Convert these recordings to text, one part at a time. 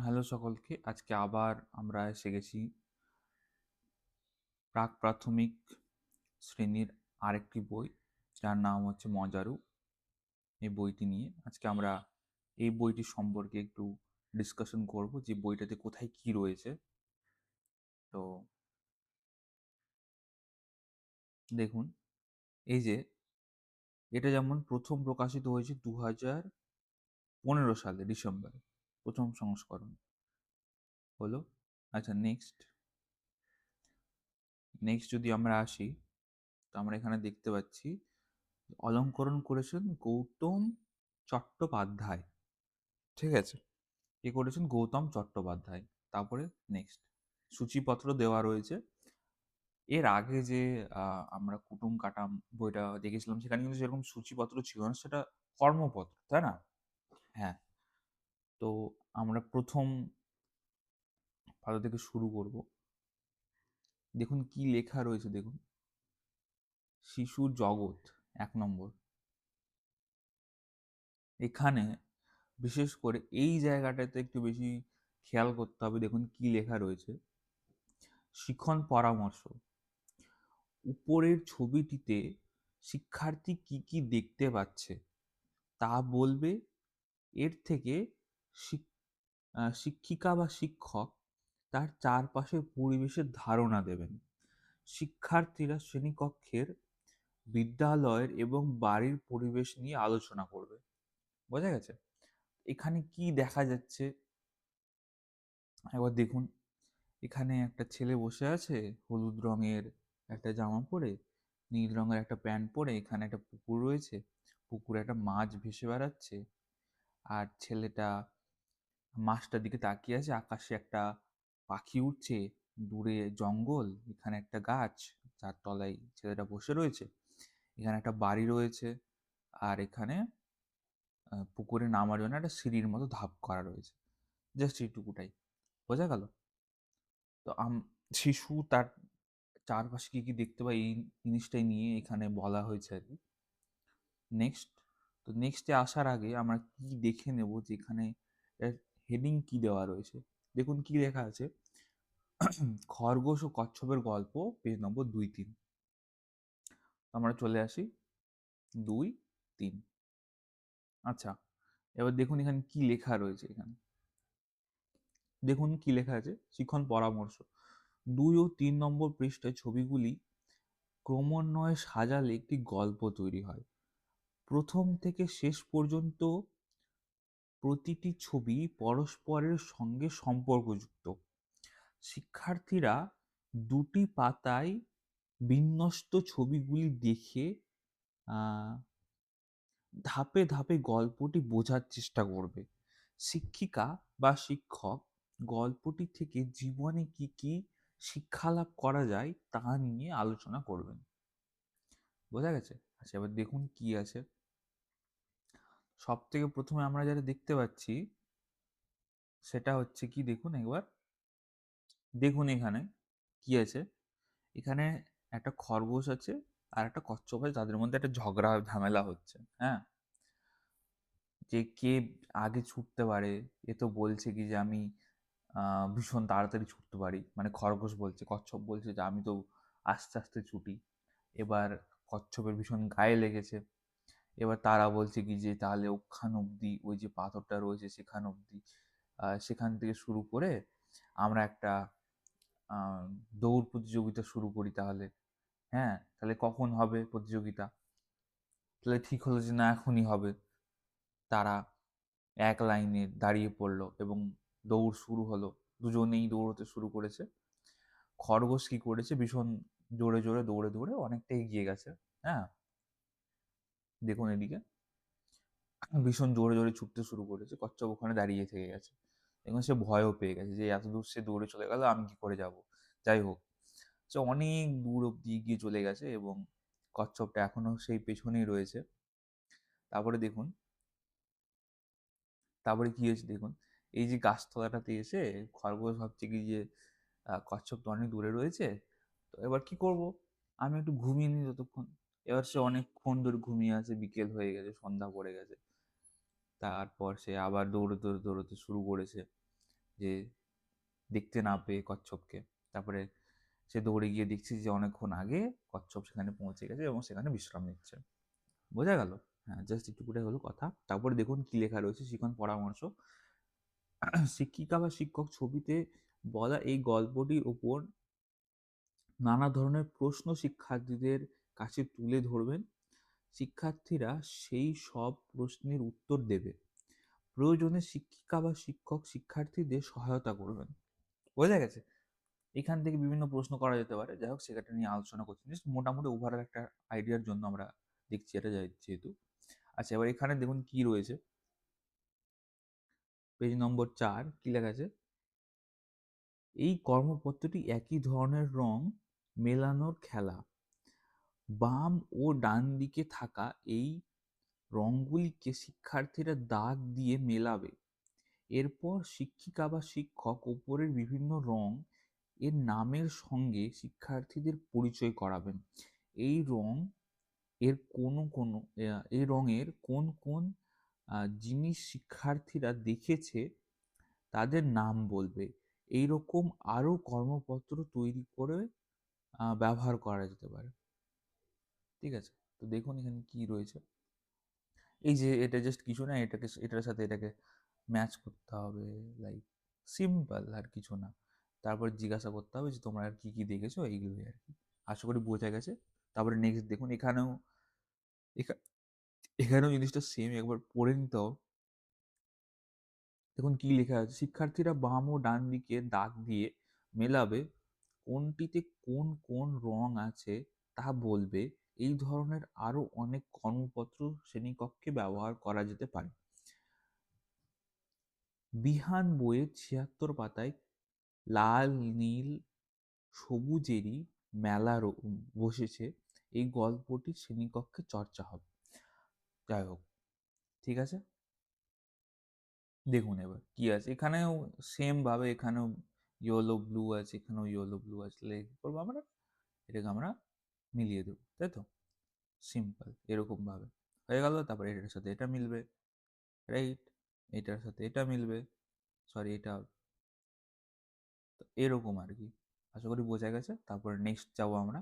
Hello সকলকে। আজকে আবার আমরা এসে গেছি প্রাক প্রাথমিক শ্রেণীর আরেকটি বই, যার নাম হচ্ছে মজারু। এই বইটি নিয়ে আজকে আমরা এই বইটি সম্পর্কে একটু ডিসকাশন করব, যে বইটাতে কোথায় কি রয়েছে। তো দেখুন, এই যে এটা যেমন প্রথম প্রকাশিত হয়েছে 2015 সালে ডিসেম্বরে, প্রথম সংস্করণ হলো। আচ্ছা, নেক্সট নেক্সট যদি আমরা আসি, তো আমরা এখানে দেখতে পাচ্ছি অলঙ্করণ করেছেন গৌতম চট্টোপাধ্যায়। ঠিক আছে, এ করেছেন গৌতম চট্টোপাধ্যায়। তারপরে নেক্সট সূচিপত্র দেওয়া রয়েছে। এর আগে যে আমরা কুটুম কাটাম বইটা দেখেছিলাম, সেখানে কিন্তু সেরকম সূচিপত্র ছিল না, সেটা কর্মপত্র, তাই না? হ্যাঁ। তো আমরা প্রথম পাতা থেকে শুরু করব। দেখুন কি লেখা রয়েছে, দেখুন শিশু জগৎ 1 নম্বর। এখানে বিশেষ করে এই জায়গাটাতে একটু বেশি খেয়াল করতে হবে। দেখুন কি লেখা রয়েছে, শিখন পরামর্শ। উপরের ছবিটিতে শিক্ষার্থী কি কি দেখতে পাচ্ছে তা বলবে। এর থেকে শিক্ষিকা বা শিক্ষক তার চারপাশের পরিবেশের ধারণা দেবেন। শিক্ষার্থীরা শ্রেণীকক্ষের, বিদ্যালয়ের এবং বাড়ির পরিবেশ নিয়ে আলোচনা করবে। বোঝা গেছে? এখানে কি দেখা যাচ্ছে একবার দেখুন। এখানে একটা ছেলে বসে আছে, হলুদ রঙের একটা জামা পরে, নীল রঙের একটা প্যান্ট পরে। এখানে একটা পুকুর রয়েছে, পুকুরে একটা মাছ ভেসে বেড়াচ্ছে। আর ছেলেটা মাছটার দিকে তাকিয়ে আছে। আকাশে একটা পাখি উড়ছে, দূরে জঙ্গল, এখানে একটা গাছ যার তলায় ছেলেটা বসে রয়েছে। এখানে একটা বাড়ি রয়েছে, আর এখানে পুকুরে নামার জন্য একটা সিঁড়ির মতো ধাপ করা রয়েছে। জাস্ট এইটুকুটাই বোঝা গেল। তো শিশু তার চারপাশে কি কি দেখতে পাই, এই জিনিসটাই নিয়ে এখানে বলা হয়েছে আর কি। নেক্সট, তো নেক্সটে আসার আগে আমরা কি দেখে নেব যে এখানে হেডিং কি দেওয়া রয়েছে। দেখুন কি লেখা আছে, খরগোশ ও কচ্ছপের গল্প, পেজ নম্বর 2-3। আমরা চলে আসি 2-3। আচ্ছা, এবার দেখুন এখানে কি লেখা রয়েছে। এখানে দেখুন কি লেখা আছে, শিখন পরামর্শ। 2 ও 3 নম্বর পৃষ্ঠায় ছবিগুলি ক্রমান্বয়ে সাজালে একটি গল্প তৈরি হয়। প্রথম থেকে শেষ পর্যন্ত প্রতিটি ছবি পরস্পরের সঙ্গে সম্পর্কযুক্ত। শিক্ষার্থীরা দুটি পাতায় বিন্যস্ত ছবিগুলি দেখে আহ, ধাপে ধাপে গল্পটি বোঝার চেষ্টা করবে। শিক্ষিকা বা শিক্ষক গল্পটি থেকে জীবনে কি কি শিক্ষালাভ করা যায় তা নিয়ে আলোচনা করবেন। বোঝা গেছে? আচ্ছা, এবার দেখুন কি আছে। সব থেকে প্রথমে আমরা যেটা দেখতে পাচ্ছি সেটা হচ্ছে কি, দেখুন একবার। দেখুন এখানে কি আছে। এখানে একটা খরগোশ আছে আর একটা কচ্ছপ আছে, তাদের মধ্যে একটা ঝগড়া ঝামেলা হচ্ছে। হ্যাঁ, যে কে আগে ছুটতে পারে। এ তো বলছে কি যে আমি ভীষণ তাড়াতাড়ি ছুটতে পারি, মানে খরগোশ বলছে, কচ্ছপ বলছে যে আমি তো আস্তে আস্তে ছুটি। এবার কচ্ছপের ভীষণ গায়ে লেগেছে। এবার তারা বলছে কি যে তাহলে ওখান অবধি, ওই যে পাথরটা রয়েছে সেখান অবধি, সেখান থেকে শুরু করে আমরা একটা আহ, দৌড় প্রতিযোগিতা শুরু করি তাহলে। হ্যাঁ, তাহলে কখন হবে প্রতিযোগিতা? তাহলে ঠিক হলো যে না, এখনই হবে। তারা এক লাইনে দাঁড়িয়ে পড়লো এবং দৌড় শুরু হলো। দুজনেই দৌড়তে শুরু করেছে। খরগোশ কি করেছে, ভীষণ জোরে জোরে দৌড়ে দৌড়ে অনেকটা এগিয়ে গেছে। হ্যাঁ, দেখুন এদিকে ভীষণ জোরে জোরে ছুটতে শুরু করেছে। কচ্ছপ ওখানে দাঁড়িয়ে থেকে গেছে এবং সে ভয়ও পেয়ে গেছে যে এত দূর সে দৌড়ে চলে গেল, আমি কি করে যাব। যাই হোক, সে অনেক দূর অব্দি এগিয়ে চলে গেছে এবং কচ্ছপটা এখনো সেই পেছনেই রয়েছে। তারপরে দেখুন, তারপরে কি হয়েছে দেখুন। এই যে গাছতলাটাতে এসে খরগোশ ভাবছে কি যে কচ্ছপ তো অনেক দূরে রয়েছে, তো এবার কি করব, আমি একটু ঘুমিয়ে নিই যতক্ষণ। এবার সে অনেকক্ষণ ধরে ঘুমিয়ে আছে, বিকেল হয়ে গেছে, সন্ধ্যা পড়ে গেছে। তারপর সে আবার দৌড়তে দৌড়তে শুরু করেছে যে দেখতে না পেয়ে কচ্ছপকে। তারপরে সে দৌড়ে গিয়ে দেখছে যে অনেকক্ষণ আগে কচ্ছপ সেখানে পৌঁছে গেছে এবং সেখানে বিশ্রাম নিচ্ছে। বোঝা গেল? হ্যাঁ, জাস্ট এটুকুটাই হলো কথা। তারপরে দেখুন কি লেখা রয়েছে, শিখন পরামর্শ। শিক্ষিকা বা শিক্ষক ছবিতে বলা এই গল্পটির উপর নানা ধরনের প্রশ্ন শিক্ষার্থীদের কাছে তুলে ধরবেন। শিক্ষার্থীরা সেই সব প্রশ্নের উত্তর দেবে। প্রয়োজনে শিক্ষিকা বা শিক্ষক শিক্ষার্থীদের সহায়তা করবেন। বোঝা গেছে? এখান থেকে বিভিন্ন প্রশ্ন করা যেতে পারে। যাই হোক, সেটা নিয়ে আলোচনা করছি। জাস্ট মোটামুটি ওভারঅল একটা আইডিয়ার জন্য আমরা দেখছি এটা যেহেতু। আচ্ছা, এবার এখানে দেখুন কি রয়েছে। পেজ নম্বর 4 কি লেখা আছে? এই কর্মপত্রটি একই ধরনের রং মেলানোর খেলা। বাম ও ডান দিকে থাকা এই রঙগুলিকে শিক্ষার্থীরা দাগ দিয়ে মেলাবে। এরপর শিক্ষিকা বা শিক্ষক উপরের বিভিন্ন রং এর নামের সঙ্গে শিক্ষার্থীদের পরিচয় করাবেন। এই রং এর এই রঙের কোন কোন জিনিস শিক্ষার্থীরা দেখেছে তাদের নাম বলবে। এইরকম আরো কর্মপত্র তৈরি করে ব্যবহার করা যেতে পারে। ঠিক আছে? তো দেখুন এখানে কি রয়েছে। এই যে এটা জাস্ট কিছু না, এটার সাথে এটাকে ম্যাচ করতে হবে, লাইক সিম্পল আর কিছু না। তারপর জিজ্ঞাসা করতে হবে যে তোমরা আর কি কি দেখেছো, এইগুলোই আর কি। আশা করি বোঝা গেছে। তারপরে নেক্সট দেখুন এখা- এখানেও জিনিসটা সেম, একবার পড়ে নিতে হবে। দেখুন কি লেখা আছে, শিক্ষার্থীরা বাম ও ডান দিকে দাগ দিয়ে মেলাবে, কোনটিতে কোন কোন রং আছে তা বলবে। এই ধরনের আরো অনেক কর্মপত্র শ্রেণীকক্ষে ব্যবহার করা যেতে পারে। বিহান বইয়ের ৭৬ পাতায় লাল, নীল, সবুজেরই মেলা বসেছে। এই গল্পটি শ্রেণীকক্ষে চর্চা হবে। যাই হোক, ঠিক আছে। দেখুন এবার কি আছে, এখানেও সেম ভাবে এখানেও ইয়েলো ব্লু আছে, এখানেও ইয়েলো ব্লু আছে। তাহলে কি করবো আমরা, এটাকে আমরা মিলিয়ে দেবো, তাই তো? সিম্পল এরকম ভাবে হয়ে গেল। তারপরে এটার সাথে এটা মিলবে, রাইট? এটার সাথে এটা মিলবে, সরি এটা, তো এরকম আর কি। আশা করি বোঝা গেছে। তারপরে নেক্সট যাবো আমরা।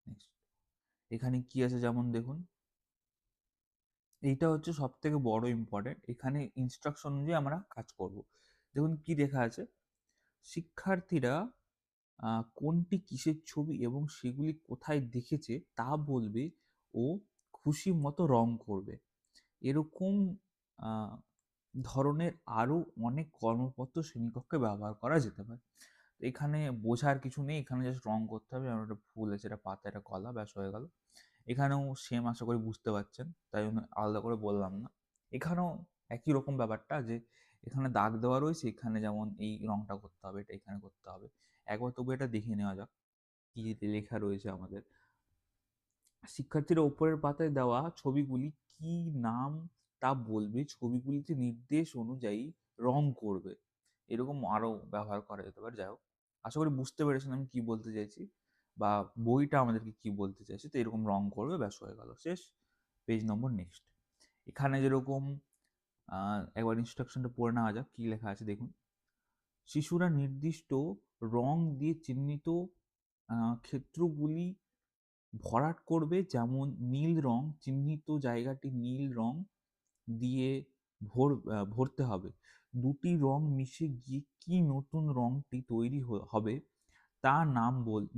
নেক্সট এখানে কি আছে, যেমন দেখুন এইটা হচ্ছে সব থেকে বড় ইম্পর্টেন্ট। এখানে ইনস্ট্রাকশন অনুযায়ী আমরা কাজ করব। দেখুন কি লেখা আছে, শিক্ষার্থীরা কোনটি কিসের ছবি এবং সেগুলি কোথায় দেখেছে তা বলবে ও খুশি মতো রং করবে। এরকম আহ, ধরনের আরো অনেক কর্মপত্র শ্রেণীকক্ষে ব্যবহার করা যেতে পারে। এখানে বোঝার কিছু নেই, এখানে জাস্ট রং করতে হবে। আমার একটা ফুল আছে, এটা পাতা, এটা কলা, ব্যাস হয়ে গেল। এখানেও সেম, আশা করি বুঝতে পারছেন, তাই জন্য আলাদা করে বললাম না। এখানেও একই রকম ব্যাপারটা, যে এখানে দাগ দেওয়া রয়েছে, এখানে যেমন এই রংটা করতে হবে, এটা এখানে করতে হবে। একবার তবু এটা দেখে নেওয়া যাক কি লেখা রয়েছে আমাদের। শিক্ষার্থীরা ওপরের পাতায় দেওয়া ছবিগুলি কি নাম তা বলবে, ছবিগুলিতে নির্দেশ অনুযায়ী রং করবে। এরকম আরো ব্যবহার করা যেতে পারে। যাই হোক, আশা করি বুঝতে পেরেছেন আমি কি বলতে চাইছি, বা বইটা আমাদেরকে কি বলতে চাইছে। তো এরকম রং করবে, ব্যাস হয়ে গেল, শেষ। পেজ নম্বর নেক্সট। এখানে যেরকম একবার ইনস্ট্রাকশনটা পড়ে নেওয়া যাক কি লেখা আছে। দেখুন, শিশুরা নির্দিষ্ট রং দিয়ে চিহ্নিত ক্ষেত্রগুলি ভরাট করবে। যেমন নীল রং, চিহ্নিত জায়গাটি নীল রং দিয়ে ভরতে হবে। দুটি রং মিশে গিয়ে কি নতুন রংটি তৈরি হবে তা নাম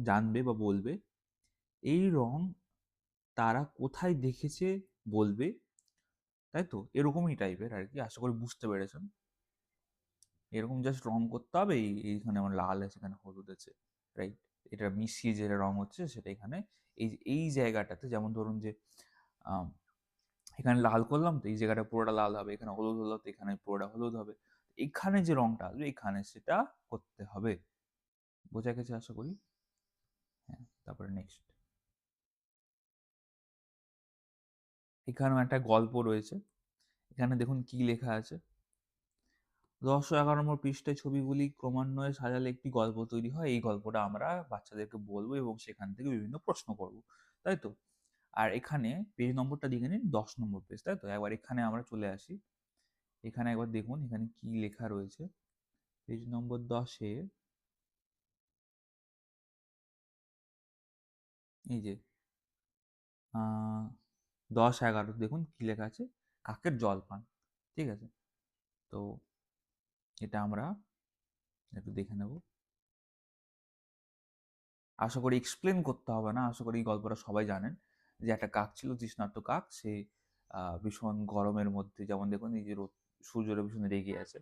জানবে বা বলবে। এই রং তারা কোথায় দেখেছে বলবে, তাই তো? এরকমই টাইপের আর কি। আশা করি বুঝতে পেরেছেন। এরকম জাস্ট রং করতে হবে। এইখানে আমার লাল আছে, এখানে হলুদ আছে, রাইট? এটা মিশিয়ে যেটা রং হচ্ছে সেটা এখানে এই জায়গাটাতে, যেমন ধরুন যে আম, এখানে লাল করলাম, তো এই জায়গাটা পুরোটা লাল হবে। এখানে হলুদ হলো, তো এখানে পুরোটা হলুদ হবে। এখানে যে রংটা আসবে এখানে সেটা করতে হবে। বোঝা গেছে আশা করি। হ্যাঁ, তারপরে নেক্সট এখানেও একটা গল্প রয়েছে। এখানে দেখুন কি লেখা আছে, ১০ ও ১১ নম্বর পৃষ্ঠায় ছবিগুলি ক্রমান্বয়ে সাজালে একটি গল্প তৈরি হয়। এই গল্পটা আমরা বাচ্চাদেরকে বলবো এবং সেখান থেকে বিভিন্ন প্রশ্ন করব, তাই তো? আর এখানে পেজ নম্বরটা দেখে নিন, ১০ নম্বর পেজ, তাই তো? একবার এখানে আমরা চলে আসি। এখানে একবার দেখুন এখানে কি লেখা রয়েছে। পেজ নম্বর 10-এ এই যে 10-11 দেখুন কি লেখা আছে, কাকের জল পান। ঠিক আছে, তো এটা আমরা একটু দেখে নেব। আশা করি এক্সপ্লেন করতে হবে না, আশা করি এই গল্পটা সবাই জানেন যে একটা কাক ছিল, তৃষ্ণার্ত কাক। সে ভীষণ গরমের মধ্যে, যেমন দেখুন এই যে রোদ, সূর্যটা ভীষণ রেগে আছে,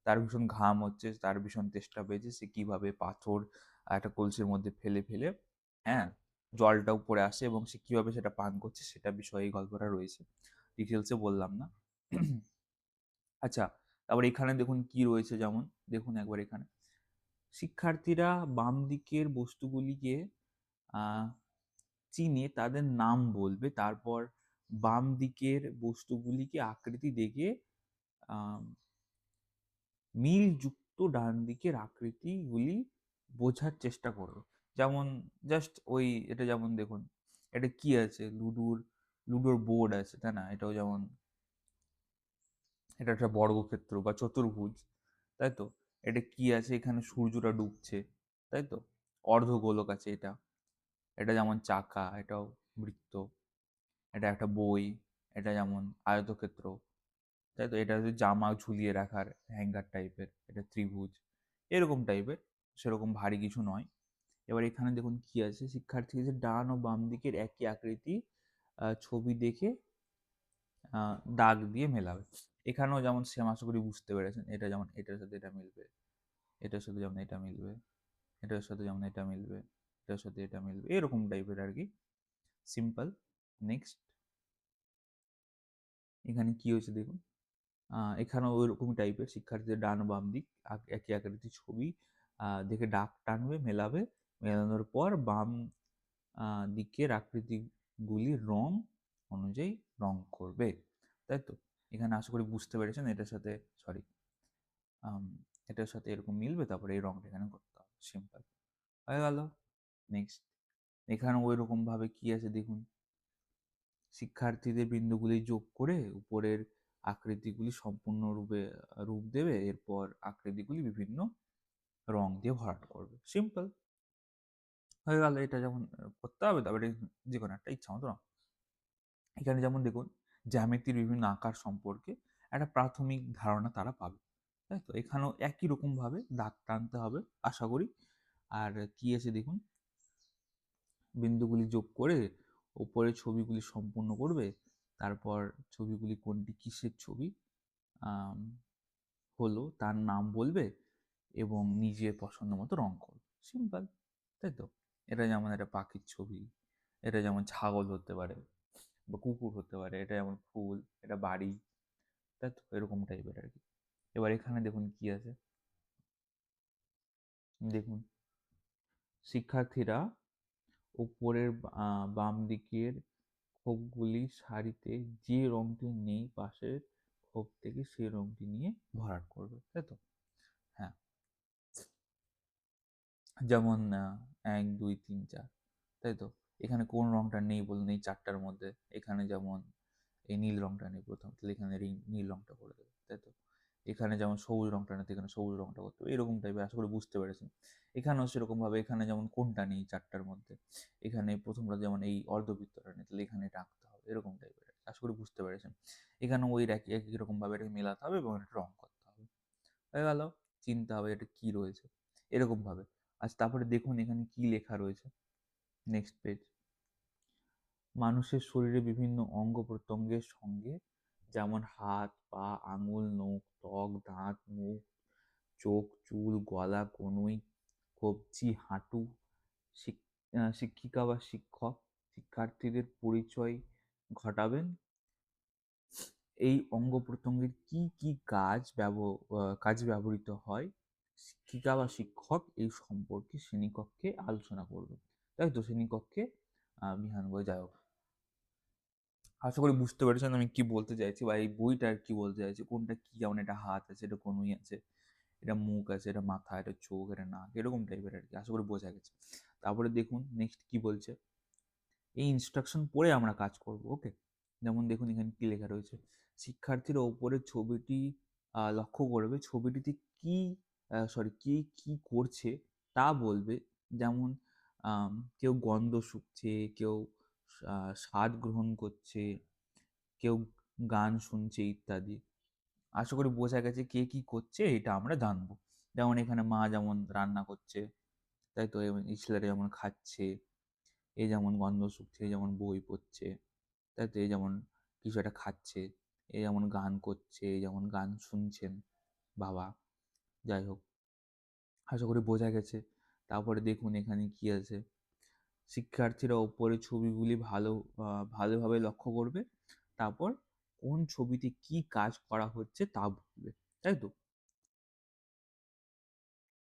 তার ভীষণ ঘাম হচ্ছে, তার ভীষণ তেষ্টা পেয়েছে, সে কিভাবে পাথর একটা কলসির মধ্যে ফেলে ফেলে, হ্যাঁ, জলটা উপরে আসে এবং সে কিভাবে সেটা পান করছে সেটা বিষয়ে এই গল্পটা রয়েছে। ডিটেলসে বললাম না। আচ্ছা, তারপর এখানে দেখুন কি রয়েছে, যেমন দেখুন একবার এখানে শিক্ষার্থীরা বাম দিকের বস্তুগুলিকে আহ চিনে তাদের নাম বলবে, তারপর বাম দিকের বস্তুগুলিকে আকৃতি দেখে আহ, মিলযুক্ত ডান দিকের আকৃতিগুলি বোঝার চেষ্টা করবে। যেমন জাস্ট ওই, এটা যেমন দেখুন এটা কি আছে, লুডোর বোর্ড আছে, তাই না? এটাও যেমন এটা একটা বর্গক্ষেত্র বা চতুর্ভুজ, তাই তো? এটা কি আছে, এখানে সূর্যটা ডুবছে, তাই তো? অর্ধগোলক আছে এটা। এটা যেমন চাকা, এটাও বৃত্ত। এটা একটা বই, এটা যেমন আয়তক্ষেত্র, তাই তো? এটা হচ্ছে জামা ঝুলিয়ে রাখার হ্যাঙ্গার টাইপের, এটা ত্রিভুজ, এরকম টাইপের, সেরকম ভারী কিছু নয়। এবার এখানে দেখুন কি আছে, শিক্ষার্থীদের ডান ও বাম দিকের একই আকৃতি ছবি দেখে দাগ দিয়ে মেলাবে। এখানেও যেমন সেম, আশা করি বুঝতে পেরেছেন। এটা যেমন এটার সাথে এটা মিলবে, এটার সাথে যেমন এটা মিলবে, এটার সাথে যেমন এটা মিলবে, এটার সাথে এটা মিলবে, এরকম টাইপের আর কি, সিম্পল। নেক্সট, এখানে কি হয়েছে দেখুন, এখানেও ওইরকম টাইপের, শিক্ষার্থীদের ডান বাম দিক একই আকৃতির ছবি দেখে দাগ টানবে, মেলাবে, মেলানোর পর বাম দিকের আকৃতিগুলির রং অনুযায়ী রং করবে, তাই তো? এখানে আশা করি বুঝতে পেরেছেন। এটার সাথে, সরি, এটার সাথে এরকম মিলবে, তারপরে এই রংটা এখানে করতে হবে, সিম্পল হয়ে গেল। নেক্সট, এখানে ওই রকম ভাবে কি আছে দেখুন, শিক্ষার্থীদের বিন্দুগুলি যোগ করে উপরের আকৃতিগুলি সম্পূর্ণরূপে রূপ দেবে, এরপর আকৃতিগুলি বিভিন্ন রং দিয়ে ভরাট করবে, সিম্পল হয়ে গেল। এটা যেমন করতে হবে, তারপরে যে কোনো একটা ইচ্ছা মতো রং। এখানে যেমন দেখুন জ্যামিতির বিভিন্ন আকার সম্পর্কে একটা প্রাথমিক ধারণা তারা পাবে, তাই তো? এখানেও একই রকম ভাবে দাগ টানতে হবে আশা করি। আর কি আছে দেখুন, বিন্দুগুলি যোগ করে ওপরে ছবিগুলি সম্পূর্ণ করবে, তারপর ছবিগুলি কোনটি কিসের ছবি হলো তার নাম বলবে এবং নিজের পছন্দ মতো রং করবে, সিম্পল, তাই তো? এটা যেমন একটা পাখির ছবি, এটা যেমন ছাগল হতে পারে বা কুকুর হতে পারে, এটা যেমন ফুল, এটা বাড়ি, তাই তো? এরকম টাইপের আর কি। এবার এখানে দেখুন কি আছে, দেখুন শিক্ষার্থীরা উপরের বাম দিকের খোপগুলি সারিতে যে রংটি নেই পাশের খোপ থেকে সেই রংটি নিয়ে ভরাট করবে, তাই তো? হ্যাঁ, যেমন 1 2 3 4, তাই তো? এখানে কোন রংটা নেই বলুন এই চারটার মধ্যে? এখানে যেমন এই নীল রংটা নেই প্রথম, তাহলে এখানে নীল রংটা করে দেবে, তাই তো? এখানে যেমন সবুজ রংটা নেই, এখানে সবুজ রংটা করতে হবে, এরকম টাইপের, আশা করি বুঝতে পেরেছেন। এখানেও সেরকম ভাবে, এখানে যেমন কোনটা নেই চারটার মধ্যে, এখানে প্রথমটা যেমন এই অর্ধবৃত্তটা নেই, তাহলে এখানে এটা আঁকতে হবে, এরকম টাইপের, আশা করি বুঝতে পেরেছেন। এখানে ওই একই একই রকম ভাবে এটাকে মেলাতে হবে এবং এটা রং করতে হবে, হয়ে গেল। চিনতে হবে এটা কি রয়েছে, এরকম ভাবে। আচ্ছা, তারপরে দেখুন এখানে কি লেখা রয়েছে, নেক্সট পেজ। মানুষের শরীরে বিভিন্ন অঙ্গ প্রত্যঙ্গের সঙ্গে, যেমন হাত, পা, আঙুল, নখ, ত্বক, দাঁত, মুখ, চোখ, চুল, গলা, কনুই, কবজি, হাঁটু, শিক্ষিকা বা শিক্ষক শিক্ষার্থীদের পরিচয় ঘটাবেন। এই অঙ্গ প্রত্যঙ্গের কি কি কাজে ব্যবহৃত হয়, শিক্ষিকা বা শিক্ষক এই সম্পর্কে শ্রেণীকক্ষে আলোচনা করবে, তাই তো? শ্রেণীকক্ষে বিহান বই, যাই হোক, আশা করি বুঝতে পেরেছেন আমি কি বলতে চাইছি, বা এই বইটা আর কি বলতে চাইছি, কোনটা কি, যেমন এটা হাত আছে, এটা কনুই আছে, এটা মুখ আছে, এটা মাথা, এটা চোখ, এটা নাক, এরকম টাইপের আর কি, আশা করি বোঝা গেছে। তারপরে দেখুন নেক্সট কি বলছে, এই ইনস্ট্রাকশন পড়ে আমরা কাজ করব, ওকে? যেমন দেখুন এখানে কি লেখা রয়েছে, শিক্ষার্থীরা ওপরের ছবিটি লক্ষ্য করবে ছবিটিতে কি কে কি করছে তা বলবে। যেমন আম কেউ গন্ধ শুঁকছে, কেউ স্বাদ গ্রহণ করছে, কেউ গান শুনছে ইত্যাদি। আশা করি বোঝা গেছে কে কি করছে এটা আমরা জানবো। যেমন এখানে মা যেমন রান্না করছে, তাই তো? এবং এই ছেলেটা যেমন খাচ্ছে, এ যেমন গন্ধ শুঁকছে, এ যেমন বই পড়ছে, তাই তো? এ যেমন কিছু একটা খাচ্ছে, এ যেমন গান করছে, এ যেমন গান শুনছেন বাবা। যাই হোক, আশা করি বোঝা গেছে। তারপরে দেখুন এখানে কি আছে। শিক্ষার্থীরা ওপরের ছবিগুলি ভালোভাবে লক্ষ্য করবে। তারপর কোন ছবিতে কি কাজ করা হচ্ছে তা বলবে। তাই তো?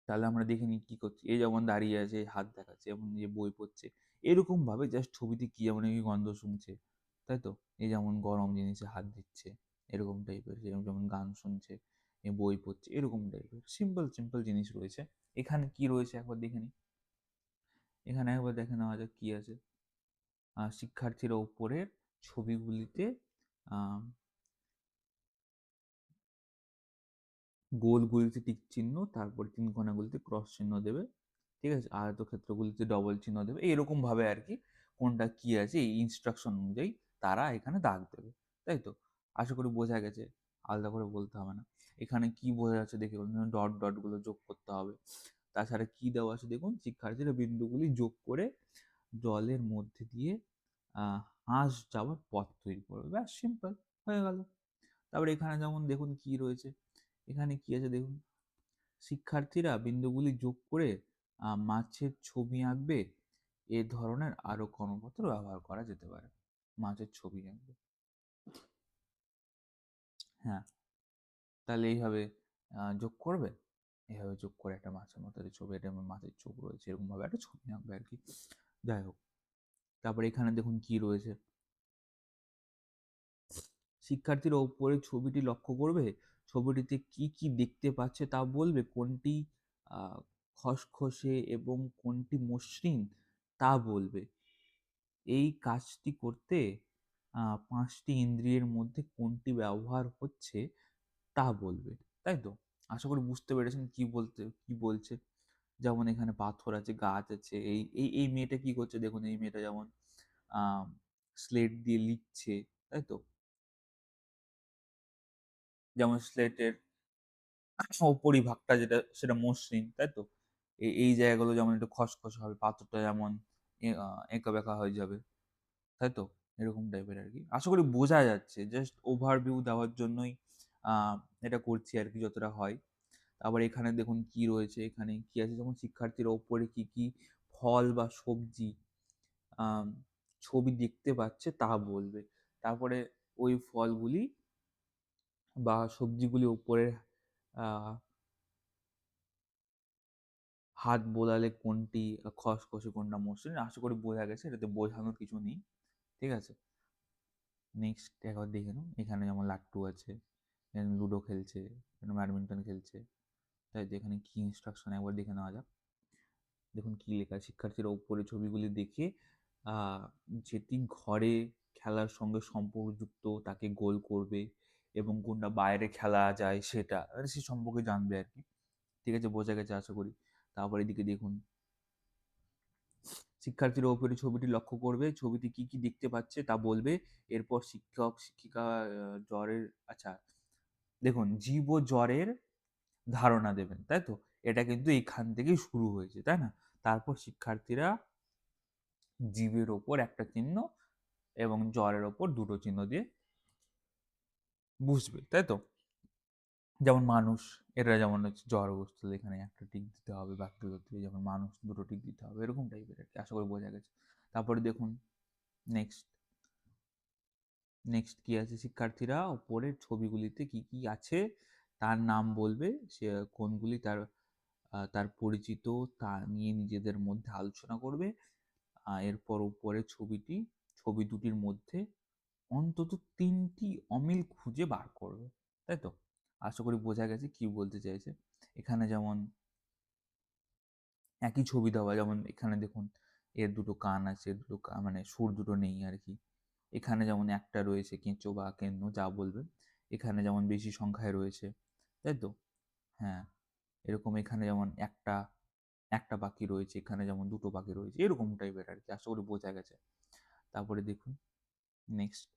তাহলে আমরা দেখে নিই কি করছে। এ যেমন দাঁড়িয়ে আছে, হাত দেখাচ্ছে, যেমন যে বই পড়ছে। এরকমভাবে জাস্ট ছবিতে কি যেমন এই গন্ধ শুনছে, তাই তো? এ যেমন গরম জিনিসে হাত দিচ্ছে, এরকম টাইপের। যেমন যেমন গান শুনছে, এ বই পড়ছে, এরকম টাইপের। সিম্পল জিনিস রয়েছে। এখানে কি রয়েছে একবার দেখে নিই। এখানে একবার দেখে নেওয়া যাক কি আছে। শিক্ষার্থীরা উপরের ছবিগুলিতে আ গোলগুলিতে টিক চিহ্ন, তারপর ৩ কোণাগুলিতে ক্রস চিহ্ন দেবে। ঠিক আছে? আয়তক্ষেত্রগুলিতে ডবল চিহ্ন দেবে। এরকমভাবে আরকি কোনটা কি আছে এই ইনস্ট্রাকশন অনুযায়ী তারা এখানে দাগ দেবে। তাই তো? আশা করি বোঝা গেছে। আলাদা করে বলতে হবে না। এখানে কি বোঝা যাচ্ছে দেখে বলুন। ডট গুলো যোগ করতে হবে। তাছাড়া কি দেওয়া আছে দেখুন, শিক্ষার্থীরা বিন্দুগুলি যোগ করে জলের মধ্যে দিয়ে আ হাঁস যাওয়ার পথ তৈরি করবে। ব্যাস সিম্পল হয়ে গেল। তারপরে এখানে যেমন দেখুন কি রয়েছে। এখানে কি আছে দেখুন। শিক্ষার্থীরা বিন্দুগুলি যোগ করে মাছের ছবি আঁকবে। এ ধরনের আরো কর্মপত্র ব্যবহার করা যেতে পারে। মাছের ছবি আঁকবে। হ্যাঁ, তাহলে এইভাবে যোগ করবে। এভাবে যোগ করে একটা মাছের মতো একটা ছবি, এটা মাছের চোখ রয়েছে, এরকমভাবে একটা ছবি আঁকবে আরকি। যাই হোক, তারপরে এখানে দেখুন কি রয়েছে। শিক্ষার্থীরা ওপরের ছবিটি লক্ষ্য করবে। ছবিটিতে কি কি দেখতে পাচ্ছে তা বলবে। কোনটি খসখসে এবং কোনটি মসৃণ তা বলবে। এই কাজটি করতে ৫টি ইন্দ্রিয়ের মধ্যে কোনটি ব্যবহার হচ্ছে তা বলবে। তাই তো? আশা করি বুঝতে পেরেছেন কি বলছে। যেমন এখানে পাথর আছে, গাছ আছে। এই মেয়েটা কি করছে দেখুন, এই মেয়েটা যেমন আ স্লেট দিয়ে লিখছে, তাই তো? যেমন স্লেটের উপরিভাগটা যেটা সেটা মসৃণ, তাই তো? এই জায়গাগুলো যেমন একটু খসখসে হবে, পাথরটা যেমন এঁকা-বেঁকা হয়ে যাবে, তাই তো? এরকম টাইপের আরকি। আশা করি বোঝা যাচ্ছে। জাস্ট ওভারভিউ দেওয়ার জন্যই আ এটা করছি আরকি যতটা হয়। আবার এখানে দেখুন কি রয়েছে, এখানে কি আছে যেমন শিক্ষার্থীরা ওপরে কি কি ফল বা সবজি আম ছবি দেখতে পাচ্ছে তা বলবে। তারপরে ওই ফলগুলি বা সবজিগুলি উপরের আ হাত বোলালে কোনটি খসখসে কোনটা মসৃণ। আশা করি বোঝা গেছে। এটাতে বোঝানোর কিছু নেই। ঠিক আছে? নেক্সট একবার দেখে নাও। এখানে যেমন লাট্টু আছে, এখানে লুডো খেলছে, এখানে ব্যাডমিন্টন খেলছে। তাই তো? এখানে কি ইনস্ট্রাকশন একবার দেখে নেওয়া যাক। দেখুন কি লেখা আছে। শিক্ষার্থীরা উপরের ছবিগুলি দেখে আ যেটি ঘরে খেলার সঙ্গে সম্পর্কযুক্ত তাকে গোল করবে এবং কোনটা বাইরে খেলা যায় সেটা সে সম্পর্কে জানবে আরকি। ঠিক আছে? বোঝা গেছে আশা করি। তারপর এদিকে দেখুন, শিক্ষার্থীরা ওপরে ছবিটি লক্ষ্য করবে। ছবিতে কি কি দেখতে পাচ্ছে তা বলবে। এরপর শিক্ষিকা জ্বরের আচ্ছা, দেখুন জীব ও জ্বরের ধারণা দেবেন। তাই তো? এটা কিন্তু এখান থেকেই শুরু হয়েছে, তাই না? তারপর শিক্ষার্থীরা জীবের ওপর একটা চিহ্ন এবং জ্বরের ওপর ২ টো চিহ্ন দিয়ে বুঝবে। তাই তো? যেমন মানুষ, এটা যেমন হচ্ছে জড়বস্তু, এখানে একটা টিক দিতে হবে। বাকিগুলোতে যেমন মানুষ ২ টো টিক দিতে হবে। এরকম টাইপের আরকি। আশা করি বোঝা গেছে। তারপরে দেখুন নেক্সট, নেক্সট কি আছে? শিক্ষার্থীরা উপরের ছবিগুলিতে কি কি আছে তার নাম বলবে। সে কোনগুলি তার পরিচিত তা নিয়ে নিজেদের মধ্যে আলোচনা করবে। এরপর উপরের ছবি দুটির মধ্যে অন্তত ৩ টি অমিল খুঁজে বার করবে। তাই তো? আশা করি বোঝা গেছে কি বলতে চাইছে। এখানে যেমন একই ছবি দেওয়া, যেমন এখানে দেখুন এর ২ টো কান আছে, ২ টো মানে সুর ২ টো নেই আরকি। এখানে যেমন একটা রয়েছে কেঁচো বা কেন্ন যা বলবেন। এখানে যেমন বেশি সংখ্যায় রয়েছে। তাই তো? হ্যাঁ, এরকম এখানে যেমন একটা পাখি রয়েছে, এখানে যেমন ২ টো পাখি রয়েছে, এরকম টাইপের আরকি। আশা করি বোঝা গেছে। তারপরে দেখুন নেক্সট,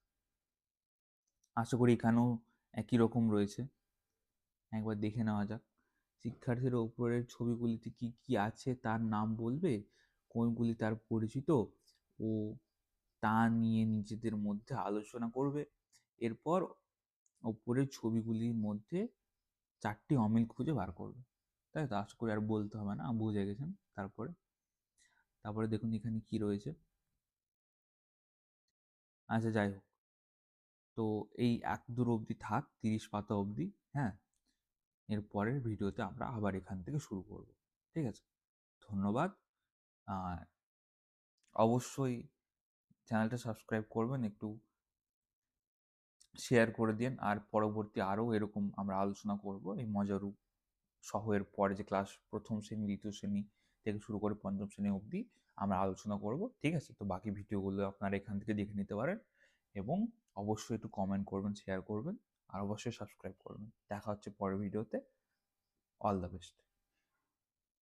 আশা করি এখানেও একই রকম রয়েছে। একবার দেখে নেওয়া যাক। শিক্ষার্থীরা উপরের ছবিগুলিতে কি, কি আছে তার নাম বলবে, কোনগুলি তার পরিচিত ও তা নিয়ে নিজেদের মধ্যে আলোচনা করবে। এরপর ওপরের ছবিগুলির মধ্যে ৪ টি অমিল খুঁজে বার করবে। তাই তো? আশা করি আর বলতে হবে না, বুঝে গেছেন। তারপরে দেখুন এখানে কি রয়েছে। আচ্ছা যাই হোক। তো এই ১-২ অবধি থাক, ৩০ পাতা অবধি, হ্যাঁ? এর পরের ভিডিওতে আমরা আবার এখান থেকে শুরু করব। ঠিক আছে? ধন্যবাদ। আর অবশ্যই চ্যানেলটা সাবস্ক্রাইব করবেন, একটু শেয়ার করে দিয়েন। আর পরবর্তী আরও এরকম আমরা আলোচনা করব এই মজারু সহ এর পরে যে ক্লাস ১ম শ্রেণী, ২য় শ্রেণী থেকে শুরু করে ৫ম শ্রেণী অবধি আমরা আলোচনা করব। ঠিক আছে? তো বাকি ভিডিওগুলো আপনারা এখান থেকে দেখে নিতে পারেন এবং অবশ্যই একটু কমেন্ট করবেন, শেয়ার করবেন আর অবশ্যই সাবস্ক্রাইব করবেন। দেখা হচ্ছে পরের ভিডিওতে। All the best.